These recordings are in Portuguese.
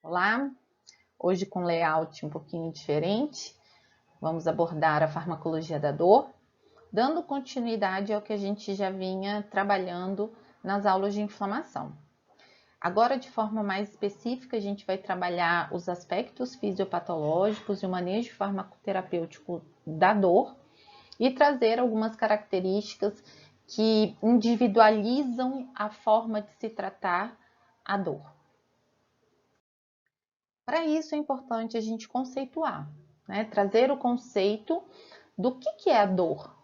Olá, hoje com layout um pouquinho diferente, vamos abordar a farmacologia da dor, dando continuidade ao que a gente já vinha trabalhando nas aulas de inflamação. Agora, de forma mais específica, a gente vai trabalhar os aspectos fisiopatológicos e o manejo farmacoterapêutico da dor e trazer algumas características que individualizam a forma de se tratar a dor. Para isso é importante a gente conceituar, né? Trazer o conceito do que é a dor.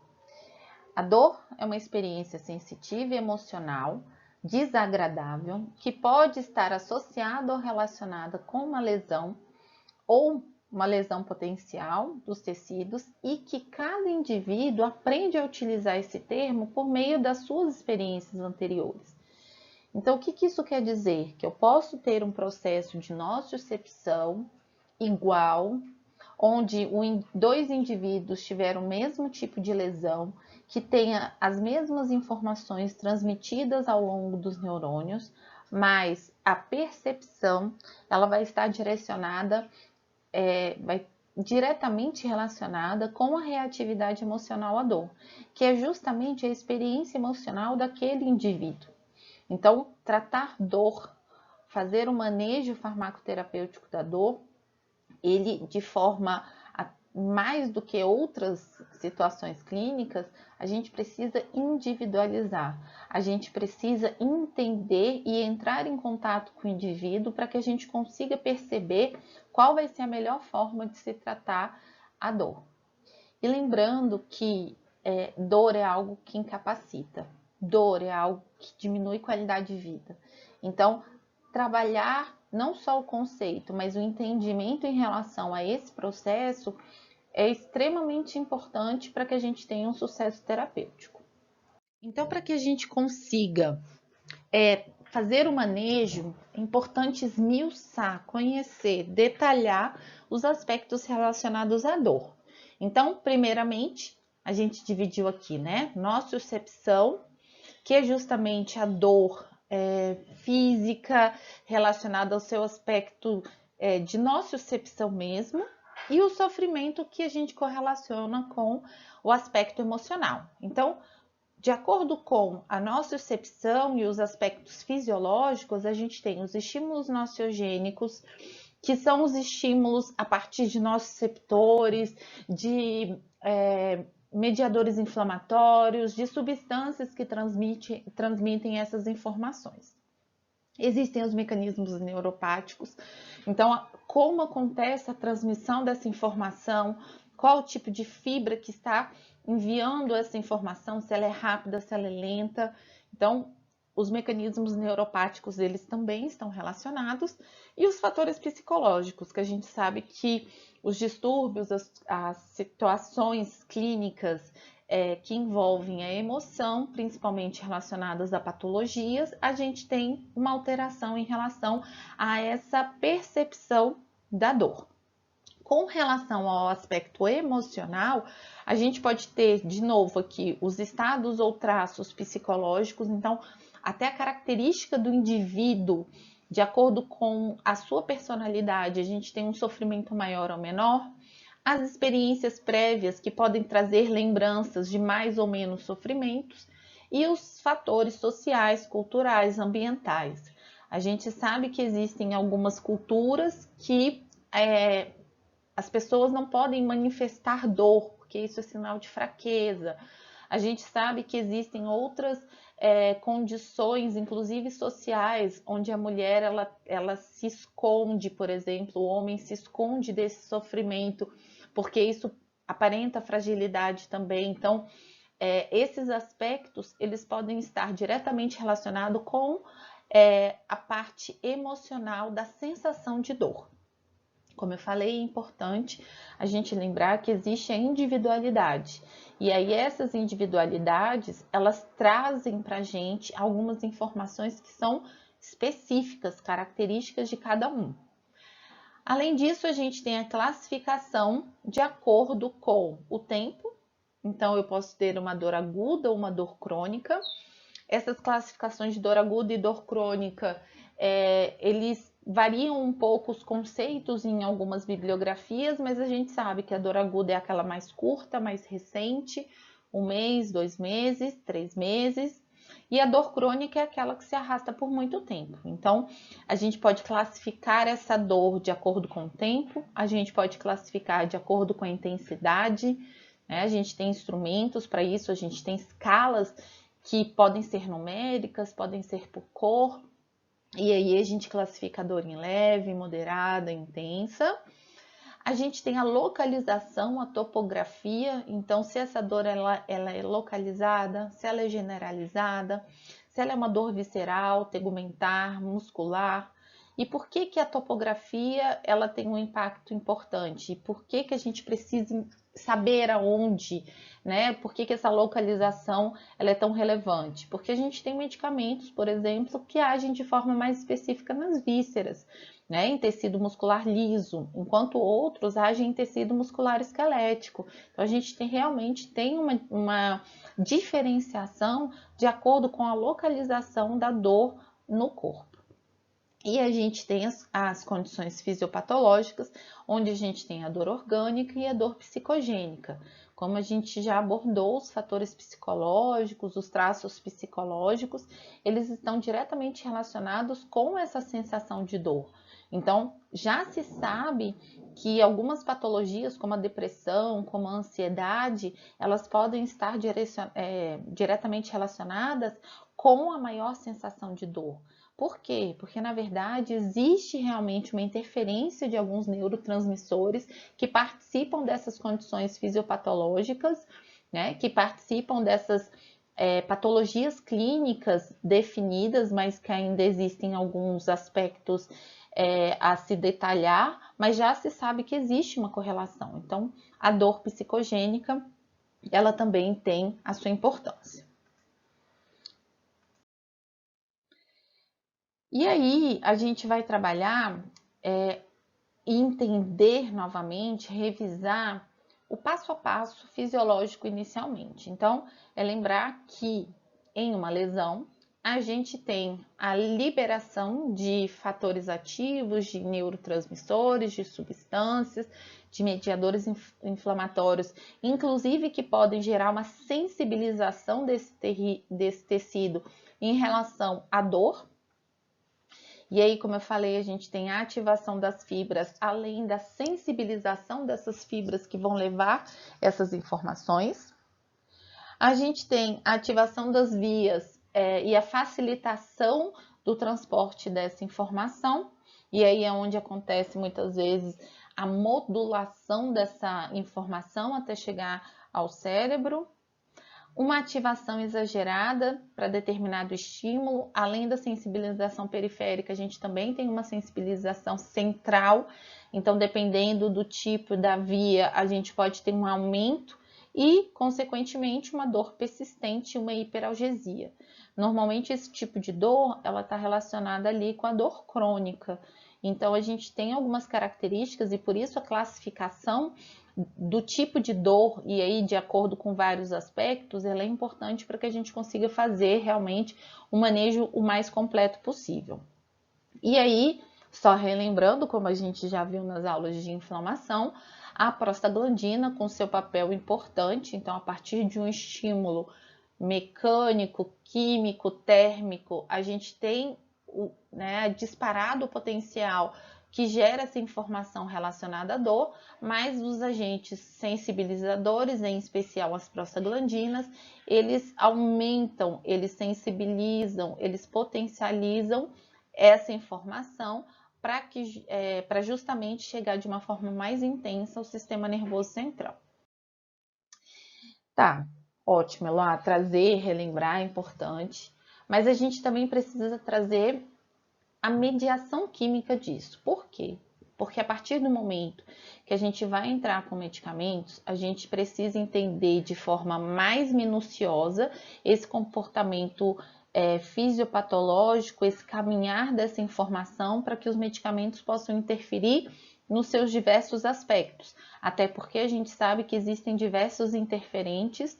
A dor é uma experiência sensitiva e emocional desagradável que pode estar associada ou relacionada com uma lesão ou uma lesão potencial dos tecidos e que cada indivíduo aprende a utilizar esse termo por meio das suas experiências anteriores. Então, o que isso quer dizer? Que eu posso ter um processo de nociocepção igual, onde dois indivíduos tiveram o mesmo tipo de lesão, que tenha as mesmas informações transmitidas ao longo dos neurônios, mas a percepção ela vai estar direcionada, vai diretamente relacionada com a reatividade emocional à dor, que é justamente a experiência emocional daquele indivíduo. Então, tratar dor, fazer o manejo farmacoterapêutico da dor, ele de forma mais do que outras situações clínicas, a gente precisa individualizar, a gente precisa entender e entrar em contato com o indivíduo para que a gente consiga perceber qual vai ser a melhor forma de se tratar a dor. E lembrando que dor é algo que incapacita, dor é algo que diminui qualidade de vida. Então, trabalhar não só o conceito, mas o entendimento em relação a esse processo é extremamente importante para que a gente tenha um sucesso terapêutico. Então, para que a gente consiga fazer o manejo, é importante esmiuçar, conhecer, detalhar os aspectos relacionados à dor. Então, primeiramente, a gente dividiu aqui, né? Nociocepção, que é justamente a dor física relacionada ao seu aspecto de nociocepção mesmo, e o sofrimento que a gente correlaciona com o aspecto emocional. Então, de acordo com a nociocepção e os aspectos fisiológicos, a gente tem os estímulos nociogênicos, que são os estímulos a partir de nociceptores, de mediadores inflamatórios, de substâncias que transmitem essas informações. Existem os mecanismos neuropáticos, então como acontece a transmissão dessa informação, qual o tipo de fibra que está enviando essa informação, se ela é rápida, se ela é lenta. Então, os mecanismos neuropáticos, eles também estão relacionados, e os fatores psicológicos, que a gente sabe que os distúrbios, as situações clínicas que envolvem a emoção, principalmente relacionadas a patologias, a gente tem uma alteração em relação a essa percepção da dor. Com relação ao aspecto emocional, a gente pode ter, de novo aqui, os estados ou traços psicológicos, então, até a característica do indivíduo, de acordo com a sua personalidade, a gente tem um sofrimento maior ou menor, as experiências prévias que podem trazer lembranças de mais ou menos sofrimentos e os fatores sociais, culturais, ambientais. A gente sabe que existem algumas culturas que as pessoas não podem manifestar dor, porque isso é sinal de fraqueza. A gente sabe que existem outras condições, inclusive sociais, onde a mulher ela se esconde, por exemplo, o homem se esconde desse sofrimento, porque isso aparenta fragilidade também. Então, esses aspectos, eles podem estar diretamente relacionados com a parte emocional da sensação de dor. Como eu falei, é importante a gente lembrar que existe a individualidade. E aí essas individualidades, elas trazem para a gente algumas informações que são específicas, características de cada um. Além disso, a gente tem a classificação de acordo com o tempo. Então, eu posso ter uma dor aguda ou uma dor crônica. Essas classificações de dor aguda e dor crônica, eles variam um pouco os conceitos em algumas bibliografias, mas a gente sabe que a dor aguda é aquela mais curta, mais recente, 1 mês, 2 meses, 3 meses. E a dor crônica é aquela que se arrasta por muito tempo. Então, a gente pode classificar essa dor de acordo com o tempo, a gente pode classificar de acordo com a intensidade, né? A gente tem instrumentos para isso, a gente tem escalas que podem ser numéricas, podem ser por cor, e aí a gente classifica a dor em leve, moderada, intensa. A gente tem a localização, a topografia, então se essa dor ela é localizada, se ela é generalizada, se ela é uma dor visceral, tegumentar, muscular. E por que que a topografia ela tem um impacto importante? E por que que a gente precisa saber aonde, né? Por que que essa localização ela é tão relevante? Porque a gente tem medicamentos, por exemplo, que agem de forma mais específica nas vísceras, né, em tecido muscular liso, enquanto outros agem em tecido muscular esquelético. Então, a gente realmente tem uma diferenciação de acordo com a localização da dor no corpo. E a gente tem as condições fisiopatológicas, onde a gente tem a dor orgânica e a dor psicogênica. Como a gente já abordou, os fatores psicológicos, os traços psicológicos, eles estão diretamente relacionados com essa sensação de dor. Então, já se sabe que algumas patologias, como a depressão, como a ansiedade, elas podem estar diretamente relacionadas com a maior sensação de dor. Por quê? Porque, na verdade, existe realmente uma interferência de alguns neurotransmissores que participam dessas condições fisiopatológicas, né? Que participam dessas patologias clínicas definidas, mas que ainda existem alguns aspectos a se detalhar, mas já se sabe que existe uma correlação. Então, a dor psicogênica, ela também tem a sua importância. E aí, a gente vai trabalhar e entender novamente, revisar o passo a passo fisiológico inicialmente. Então, é lembrar que em uma lesão, a gente tem a liberação de fatores ativos, de neurotransmissores, de substâncias, de mediadores inflamatórios, inclusive que podem gerar uma sensibilização desse tecido em relação à dor. E aí, como eu falei, a gente tem a ativação das fibras, além da sensibilização dessas fibras que vão levar essas informações. A gente tem a ativação das vias e a facilitação do transporte dessa informação. E aí é onde acontece muitas vezes a modulação dessa informação até chegar ao cérebro. Uma ativação exagerada para determinado estímulo, além da sensibilização periférica, a gente também tem uma sensibilização central. Então, dependendo do tipo da via, a gente pode ter um aumento e, consequentemente, uma dor persistente, uma hiperalgesia. Normalmente, esse tipo de dor, ela está relacionada ali com a dor crônica. Então, a gente tem algumas características e, por isso, a classificação do tipo de dor, e aí de acordo com vários aspectos, ela é importante para que a gente consiga fazer realmente o manejo o mais completo possível. E aí, só relembrando, como a gente já viu nas aulas de inflamação, a prostaglandina com seu papel importante, então a partir de um estímulo mecânico, químico, térmico, a gente tem disparado o potencial que gera essa informação relacionada à dor, mas os agentes sensibilizadores, em especial as prostaglandinas, eles aumentam, eles sensibilizam, eles potencializam essa informação para justamente chegar de uma forma mais intensa ao sistema nervoso central. Tá, ótimo, Eloá, trazer, relembrar é importante, mas a gente também precisa trazer a mediação química disso. Por quê? Porque a partir do momento que a gente vai entrar com medicamentos, a gente precisa entender de forma mais minuciosa esse comportamento fisiopatológico, esse caminhar dessa informação para que os medicamentos possam interferir nos seus diversos aspectos. Até porque a gente sabe que existem diversos interferentes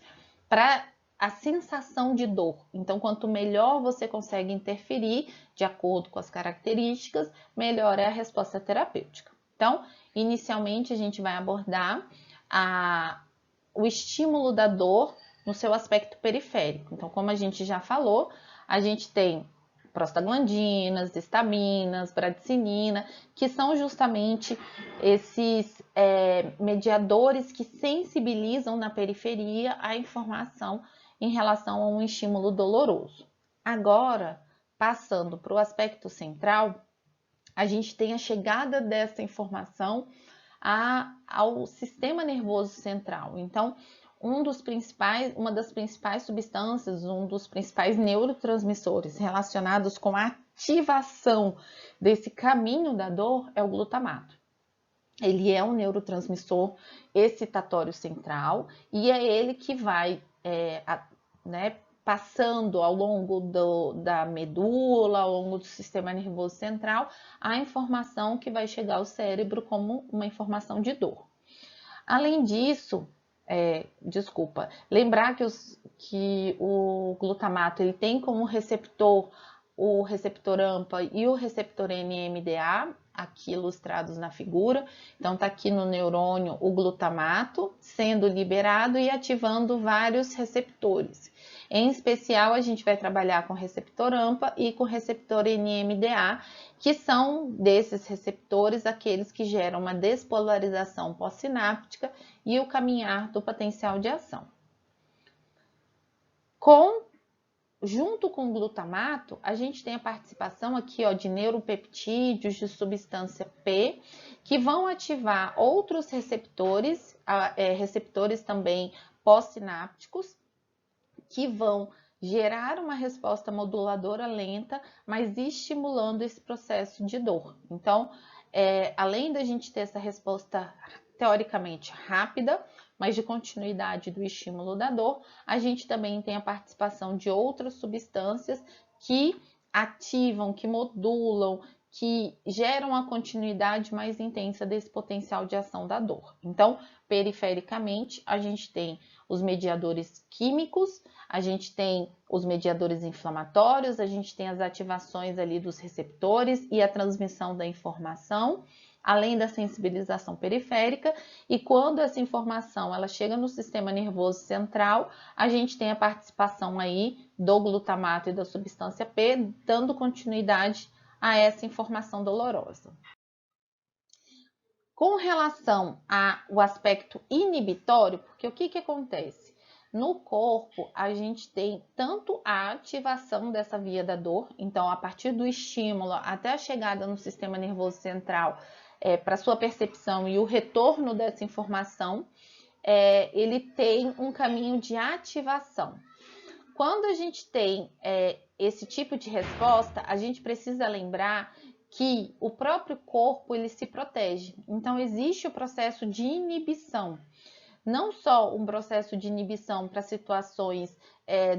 para a sensação de dor. Então, quanto melhor você consegue interferir de acordo com as características, melhor é a resposta terapêutica. Então, inicialmente a gente vai abordar o estímulo da dor no seu aspecto periférico. Então, como a gente já falou, a gente tem prostaglandinas, histaminas, bradicinina, que são justamente esses mediadores que sensibilizam na periferia a informação em relação a um estímulo doloroso. Agora, passando para o aspecto central, a gente tem a chegada dessa informação ao sistema nervoso central. Então, uma das principais substâncias, um dos principais neurotransmissores relacionados com a ativação desse caminho da dor é o glutamato. Ele é um neurotransmissor excitatório central e é ele que vai passando ao longo da medula, ao longo do sistema nervoso central, a informação que vai chegar ao cérebro como uma informação de dor. Além disso, lembrar que o glutamato ele tem como receptor o receptor AMPA e o receptor NMDA, aqui ilustrados na figura. Então, está aqui no neurônio o glutamato sendo liberado e ativando vários receptores. Em especial, a gente vai trabalhar com o receptor AMPA e com o receptor NMDA, que são desses receptores aqueles que geram uma despolarização pós-sináptica e o caminhar do potencial de ação. Junto com o glutamato, a gente tem a participação aqui de neuropeptídeos de substância P, que vão ativar outros receptores, receptores também pós-sinápticos, que vão gerar uma resposta moduladora lenta, mas estimulando esse processo de dor. Então, além da gente ter essa resposta teoricamente rápida, mas de continuidade do estímulo da dor, a gente também tem a participação de outras substâncias que ativam, que modulam, que geram a continuidade mais intensa desse potencial de ação da dor. Então, perifericamente, a gente tem os mediadores químicos, a gente tem os mediadores inflamatórios, a gente tem as ativações ali dos receptores e a transmissão da informação, além da sensibilização periférica, e quando essa informação ela chega no sistema nervoso central, a gente tem a participação aí do glutamato e da substância P, dando continuidade a essa informação dolorosa. Com relação ao aspecto inibitório, porque o que acontece? No corpo, a gente tem tanto a ativação dessa via da dor, então a partir do estímulo até a chegada no sistema nervoso central, para sua percepção e o retorno dessa informação, ele tem um caminho de ativação. Quando a gente tem esse tipo de resposta, a gente precisa lembrar que o próprio corpo ele se protege. Então, existe o processo de inibição. Não só um processo de inibição para situações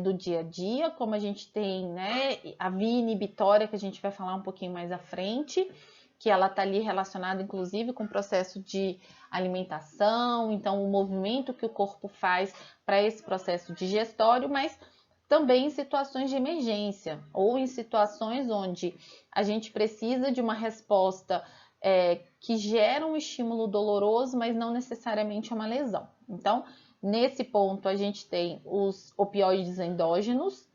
do dia a dia, como a gente tem a via inibitória, que a gente vai falar um pouquinho mais à frente, que ela está ali relacionada, inclusive, com o processo de alimentação, então o movimento que o corpo faz para esse processo digestório, mas também em situações de emergência ou em situações onde a gente precisa de uma resposta que gera um estímulo doloroso, mas não necessariamente uma lesão. Então, nesse ponto, a gente tem os opioides endógenos,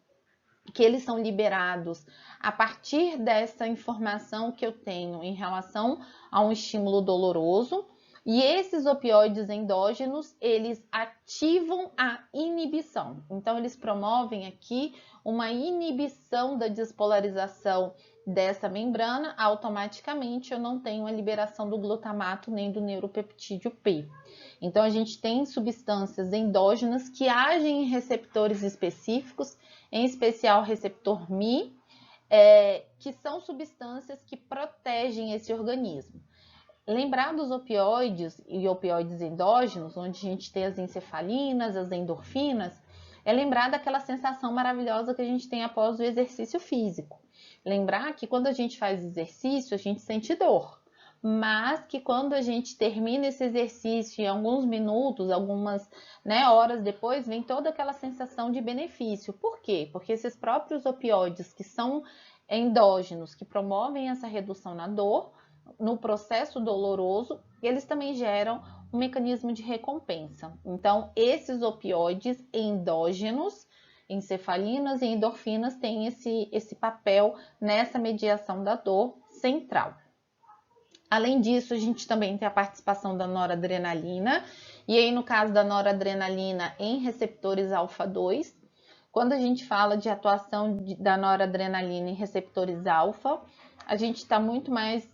que eles são liberados a partir dessa informação que eu tenho em relação a um estímulo doloroso. E esses opioides endógenos, eles ativam a inibição. Então, eles promovem aqui uma inibição da despolarização dessa membrana. Automaticamente, eu não tenho a liberação do glutamato nem do neuropeptídeo P. Então, a gente tem substâncias endógenas que agem em receptores específicos, em especial o receptor Mi, que são substâncias que protegem esse organismo. Lembrar dos opioides e opioides endógenos, onde a gente tem as encefalinas, as endorfinas, é lembrar daquela sensação maravilhosa que a gente tem após o exercício físico. Lembrar que quando a gente faz exercício, a gente sente dor, mas que quando a gente termina esse exercício em alguns minutos, algumas, né, horas depois, vem toda aquela sensação de benefício. Por quê? Porque esses próprios opioides que são endógenos, que promovem essa redução na dor, no processo doloroso, eles também geram um mecanismo de recompensa. Então, esses opioides endógenos, encefalinas e endorfinas, têm esse papel nessa mediação da dor central. Além disso, a gente também tem a participação da noradrenalina, e aí no caso da noradrenalina em receptores alfa-2, quando a gente fala de atuação da noradrenalina em receptores alfa, a gente está muito mais,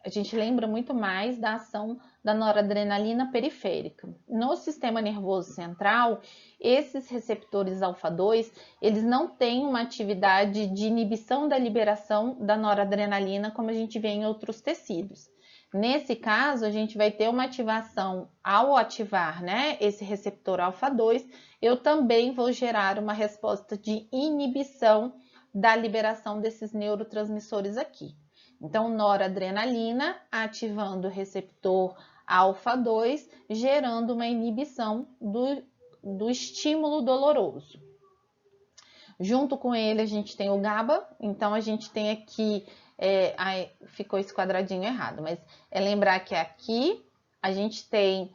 a gente lembra muito mais da ação da noradrenalina periférica. No sistema nervoso central, esses receptores alfa-2, eles não têm uma atividade de inibição da liberação da noradrenalina como a gente vê em outros tecidos. Nesse caso, a gente vai ter uma ativação ao ativar, né, esse receptor alfa-2, eu também vou gerar uma resposta de inibição da liberação desses neurotransmissores aqui. Então, noradrenalina ativando o receptor alfa-2, gerando uma inibição do estímulo doloroso. Junto com ele, a gente tem o GABA, então a gente tem aqui, ficou esse quadradinho errado, mas é lembrar que aqui a gente tem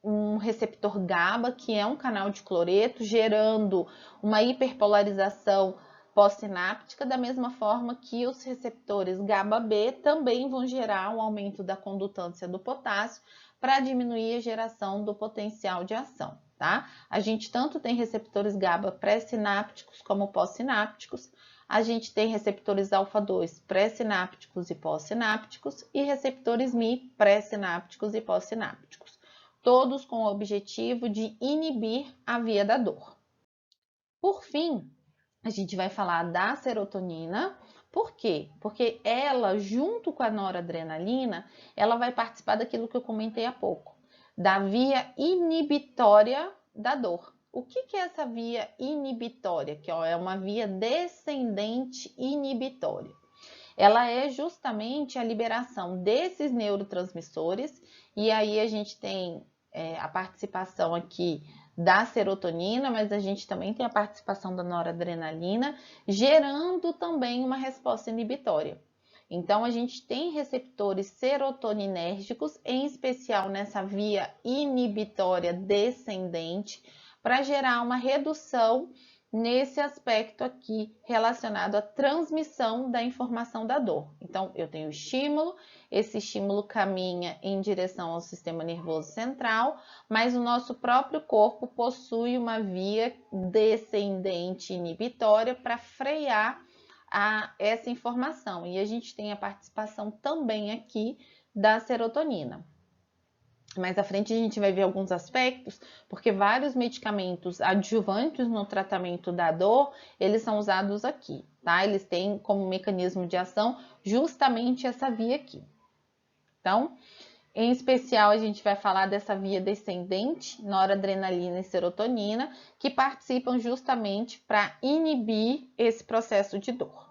um receptor GABA, que é um canal de cloreto, gerando uma hiperpolarização pós-sináptica, da mesma forma que os receptores GABA-B também vão gerar um aumento da condutância do potássio para diminuir a geração do potencial de ação, tá? A gente tanto tem receptores GABA pré-sinápticos como pós-sinápticos, a gente tem receptores alfa-2 pré-sinápticos e pós-sinápticos e receptores Mi pré-sinápticos e pós-sinápticos, todos com o objetivo de inibir a via da dor. Por fim, a gente vai falar da serotonina. Por quê? Porque ela, junto com a noradrenalina, ela vai participar daquilo que eu comentei há pouco, da via inibitória da dor. O que é essa via inibitória? Que é uma via descendente inibitória. Ela é justamente a liberação desses neurotransmissores, e aí a gente tem a participação aqui da serotonina, mas a gente também tem a participação da noradrenalina, gerando também uma resposta inibitória. Então, a gente tem receptores serotoninérgicos, em especial nessa via inibitória descendente, para gerar uma redução nesse aspecto aqui relacionado à transmissão da informação da dor. Então, eu tenho estímulo, esse estímulo caminha em direção ao sistema nervoso central, mas o nosso próprio corpo possui uma via descendente inibitória para frear essa informação. E a gente tem a participação também aqui da serotonina. Mais à frente a gente vai ver alguns aspectos, porque vários medicamentos adjuvantes no tratamento da dor, eles são usados aqui, tá? Eles têm como mecanismo de ação justamente essa via aqui. Então, em especial, a gente vai falar dessa via descendente, noradrenalina e serotonina, que participam justamente para inibir esse processo de dor.